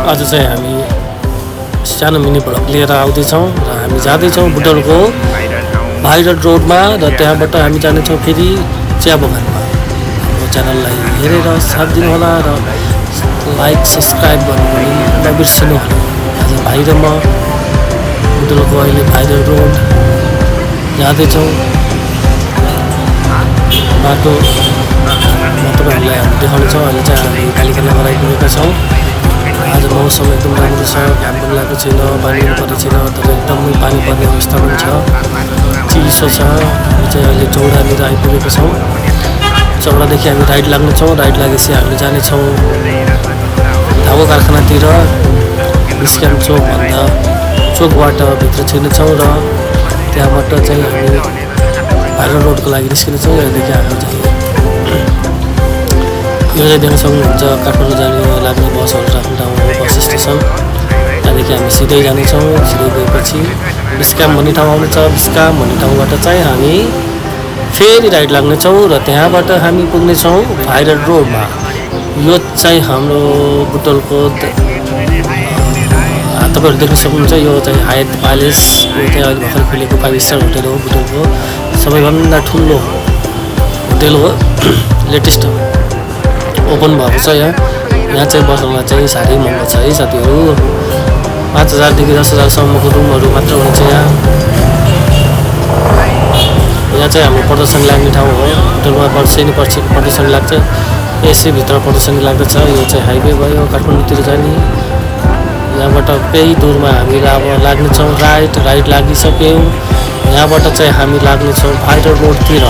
आज चाहिँ हामी सानो मिनी भ्लग लिएर आउँदैछौँ र हामी जाँदैछौँ बुटवलको भाइरल रोडमा र त्यहाँबाट हामी जानेछौँ फेरि चिया बगानमा। हाम्रो च्यानललाई हेरेर साथ दिनुहोला र लाइक सब्सक्राइब गर्नु पनि नबिर्सिनु होला। आज भाइ र म बुटवलको अहिले भाइरल रोड जाँदैछौँ। बाटो तपाईँहरूलाई हामी देखाउनेछौँ। अहिले चाहिँ हामी कालीखेलमा आइपुगेका छौँ। आज मौसम एकदम राम्रो छ, घाम पनि लागेको छैन, पानी पनि परेको छैन, तर एकदमै पानी पर्ने अवस्था पनि छ, चिसो छ। हामी चाहिँ अहिले चौडानिर आइपुगेका छौँ। चौडादेखि हामी राइड लाग्नेछौँ। राइड लागेपछि हामी जानेछौँ धागो कारखानातिर। बिस्क्याम चोकभन्दा चोकबाट भित्र छिर्नेछौँ र त्यहाँबाट चाहिँ हामी भाइरल रोडको लागि निस्किनेछौँ। यहाँदेखि हामी चाहिँ यो चाहिँ देख्न सक्नुहुन्छ काठमाडौँ जाने लाग्ने बसहरू राख्ने ठाउँ हो, बस स्टेसन। त्यहाँदेखि हामी सिधै जानेछौँ। सिधै गएपछि बिस्काम भन्ने ठाउँ आउनेछ। बिस्काम भन्ने ठाउँबाट चाहिँ हामी फेरि राइड लाग्नेछौँ र त्यहाँबाट हामी पुग्नेछौँ भाइरल रोडमा। यो चाहिँ हाम्रो बुटवलको तपाईँहरू देख्न सक्नुहुन्छ। यो चाहिँ हायत प्यालेस, यो चाहिँ अहिले भर्खर खुलेको 5 स्टार होटल हो। बुटवलको सबैभन्दा ठुलो होटल हो, लेटेस्ट ओपन भएको छ। यहाँ चाहिँ बस्नुलाई चाहिँ साह्रै महँगो छ है साथीहरू। 5,000 देखि 10,000सम्मको रुमहरू मात्र हुन्छ यहाँ। यहाँ चाहिँ हाम्रो प्रदर्शनी लाग्ने ठाउँ हो। होटलमा वर्षेनी प्रदर्शनी लाग्छ। यसै भित्र प्रदर्शनी लाग्दछ। यो चाहिँ हाइवे भयो काठमाडौँतिर जाने। यहाँबाट केही दूरमा हामी अब लाग्नेछौँ राइड लागिसक्यौँ। यहाँबाट चाहिँ हामी लाग्नेछौँ भाइरल रोडतिर।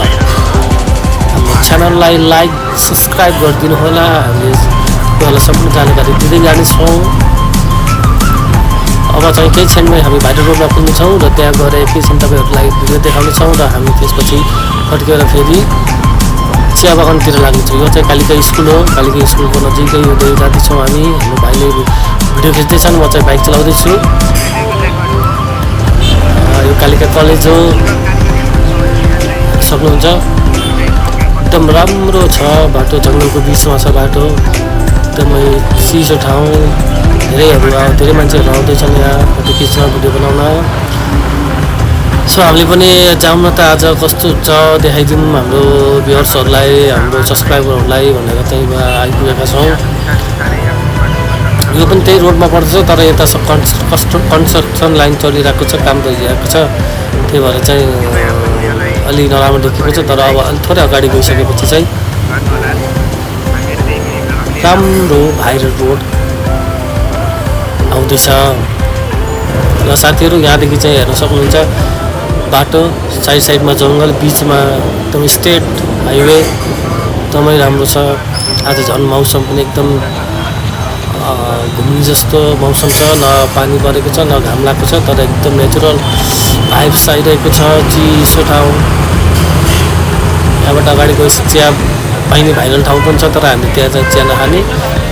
हाम्रो च्यानललाई लाइक सब्सक्राइब गरिदिनु होला। हामीले तपाईँहरूलाई सम्पूर्ण जानकारी दिँदै जानेछौँ। अब चाहिँ केही क्षणमै हामी भाइरल रोडमा पुग्नेछौँ र त्यहाँ गएर एकैछिन तपाईँहरूलाई भिडियो देखाउनेछौँ र हामी त्यसपछि फर्केर फेरि चिया बगानतिर लाग्नेछौँ। यो चाहिँ कालिका स्कुल हो। कालिका स्कुलको नजिकै हुँदै जाँदैछौँ हामी। हाम्रो भाइले भिडियो खिच्दैछन्, म चाहिँ बाइक चलाउँदैछु। यो कालिका कलेज हो, सक्नुहुन्छ। एकदम राम्रो छ बाटो, जङ्गलको बिचमा छ बाटो, एकदमै चिसो ठाउँ। धेरै मान्छेहरू आउँदैछन् यहाँ फोटो खिच्न, भिडियो बनाउन। सो हामीले पनि जाउँ न त आज कस्तो छ देखाइदिउँ हाम्रो भ्युअर्सहरूलाई, हाम्रो सब्सक्राइबरहरूलाई भनेर चाहिँ आइपुगेका छौँ। यो पनि त्यही रोडमा पर्दछ, तर यता कन्स्ट्रक्सन लाइन चलिरहेको छ, काम गरिरहेको छ। त्यही भएर चाहिँ अलि नराम्रो देखेको छ। तर अब अलि थोरै अगाडि गइसकेपछि चाहिँ राम्रो भाइरल रोड आउँदैछ। र साथीहरू यहाँदेखि चाहिँ हेर्न सक्नुहुन्छ बाटो साइडमा जङ्गल, बिचमा एकदम स्टेट हाइवे, एकदमै राम्रो छ। आज झन् मौसम पनि एकदम घुम्ने जस्तो मौसम छ। न पानी परेको छ, न घाम लागेको छ, तर एकदम नेचुरल भाइब्स आइरहेको छ। चिसो ठाउँ। यहाँबाट अगाडि गएपछि चिया पाइने भाइरल ठाउँ पनि छ, तर हामी त्यहाँ चाहिँ चिया नखाने,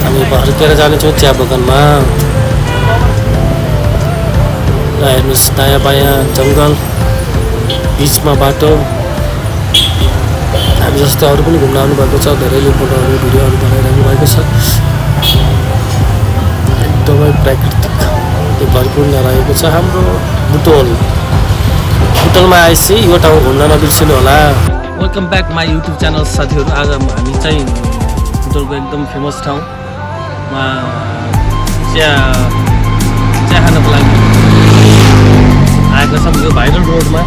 हामी फर्केर जानेछौँ चिया बगानमा। र हेर्नुहोस् दायाँ बायाँ जङ्गल, बिचमा बाटो। हामी जस्तै अरू पनि घुम्न आउनुभएको छ, धेरैले फोटोहरू भिडियोहरू बनाइरहनु भएको छ। एकदमै प्राकृतिक भरपूर्ण रहेको छ हाम्रो बुटवल। बुटवलमा आएपछि यो ठाउँ घुम्न नबिर्सिनु होला। Welcome back my YouTube channel साथीहरू। आज हामी चाहिँ बुटवलको एकदम फेमस ठाउँमा चिया खानको लागि आएका छौँ। यो भाइरल रोडमा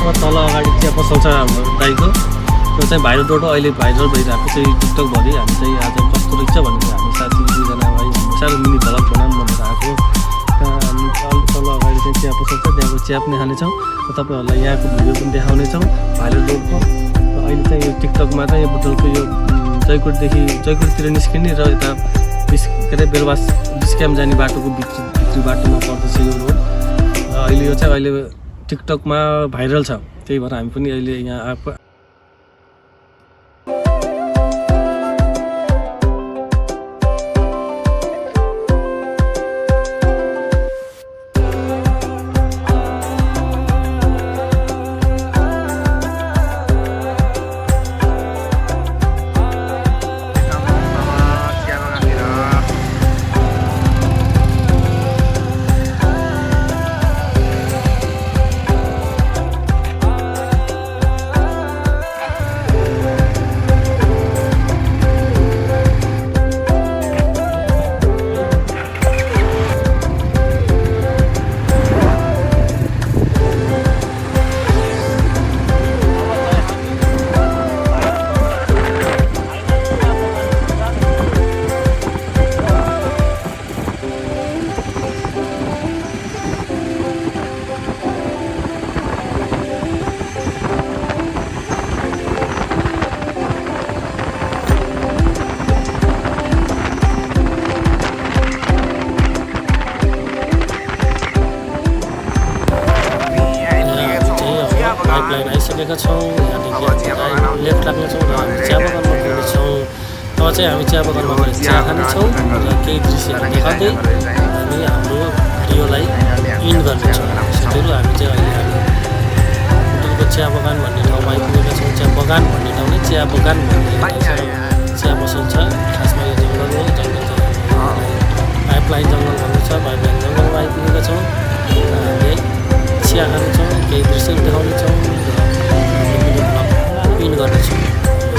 तल अगाडि चिया पसल छ हाम्रो दाइको। यो चाहिँ भाइरल रोड हो। अहिले भाइरल भइरहेको चाहिँ टिकटकभरि। हामी चाहिँ आज कस्तो रहेछ भनेर हामी साथी 2जना भाइ साह्रो मिनी भ्लग बनाऊँ भनेर आएको। हामी तल अगाडि चाहिँ चिया पसल छ, त्यहाँको चिया पनि खानेछौँ र तपाईँहरूलाई यहाँको भिडियो पनि देखाउनेछौँ भाइरल रोडको। र अहिले चाहिँ यो टिकटकमा चाहिँ यो बुटवलको यो जयकोटतिर निस्किने र यता के अरे बेलवास बिस्क्याम जाने बाटोको भित्री बाटोमा पर्दछ यो रोड। अहिले यो चाहिँ अहिले टिकटकमा भाइरल छ, त्यही भएर हामी पनि अहिले यहाँ आएको। निस्केका छौँ। यहाँदेखि लेफ्ट लाग्नेछौँ र हामी चिया बगानमा पुग्नेछौँ। अब चाहिँ हामी चिया बगानमा गएर चिया खानेछौँ र केही दृश्यहरू देखाउँदै हामी हाम्रो भिडियोलाई इन्ड गर्नेछौँ। साथीहरू हामी चाहिँ अहिले बुटुलको चिया बगान भन्ने ठाउँमा आइपुगेका छौँ। चिया बगान भन्ने ठाउँ नै चिया बगान भन्ने चिया पसल छ। खासमा यो जङ्गल हो। जङ्गल पाइपलाइन जङ्गल भन्ने छ। पाइपलाइन जङ्गलमा आइपुगेका छौँ। हामीले चिया खानेछौँ, केही दृश्यहरू देखाउनेछौँ र इन्ड गर्नेछौँ।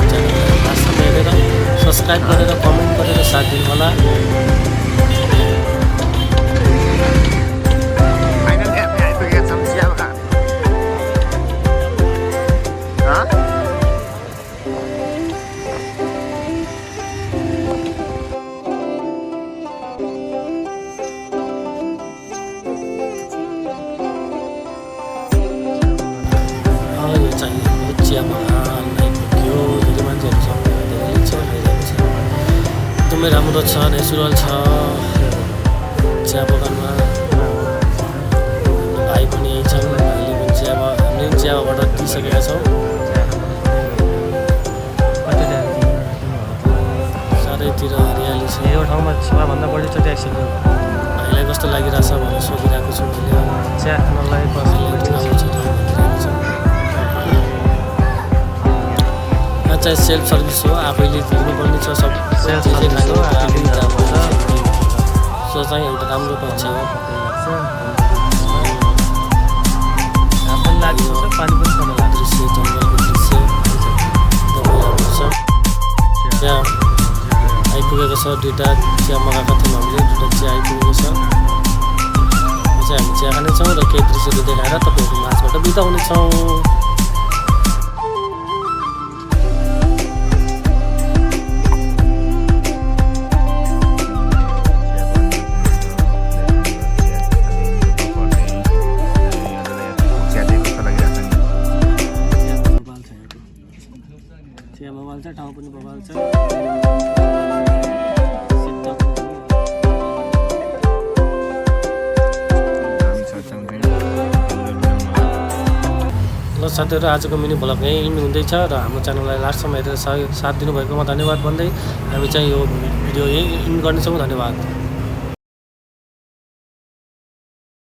च्यानललाई लास्टसम्म हेरेर सब्सक्राइब गरेर कमेन्ट गरेर साथ दिनु होला। यो चाहिँ चिया बगान आइपुग्यो। धेरै मान्छेहरू छ, धेरै चिया खाइरहेको छ। एकदमै राम्रो छ, नेचुरल छ चिया बगानमा। भाइ पनि यही छन्। भाइले पनि हामीले पनि चियाबाट दिइसकेका छौँ। चारैतिर हरियाली छ। यो ठाउँमा सबैभन्दा बढी चोटि आइसक्यो। भाइलाई कस्तो लागिरहेछ भनेर सोधिरहेको छु मैले। चिया खानलाई चाहिँ सेल्फ सर्भिस हो। आफैले तिर्नुपर्ने छ। सब चिजै खानु आफैले जानुपर्छ। सो चाहिँ एउटा राम्रो पक्ष हो। पानी पनि खानु दृश्य जङ्गलको दृश्य एकदमै राम्रो छ। त्यहाँ आइपुगेको छ। दुईवटा चिया मगाएका थियौँ हामीले। दुईवटा चिया आइपुगेको छ। चाहिँ हामी चिया खानेछौँ र केही दृश्यहरू देखाएर तपाईँहरू माझबाट बिदा हुनेछौँ। चिया बगान छ, ठाउँ पनि बगान छ। ल साथीहरू, आजको मिनी भ्लग यहीँ इन्ड हुँदैछ र हाम्रो च्यानललाई लास्टसम्म हेरेर साथ दिनुभएकोमा धन्यवाद भन्दै हामी चाहिँ यो भिडियो यहीँ इन्ड गर्नेछौँ। धन्यवाद।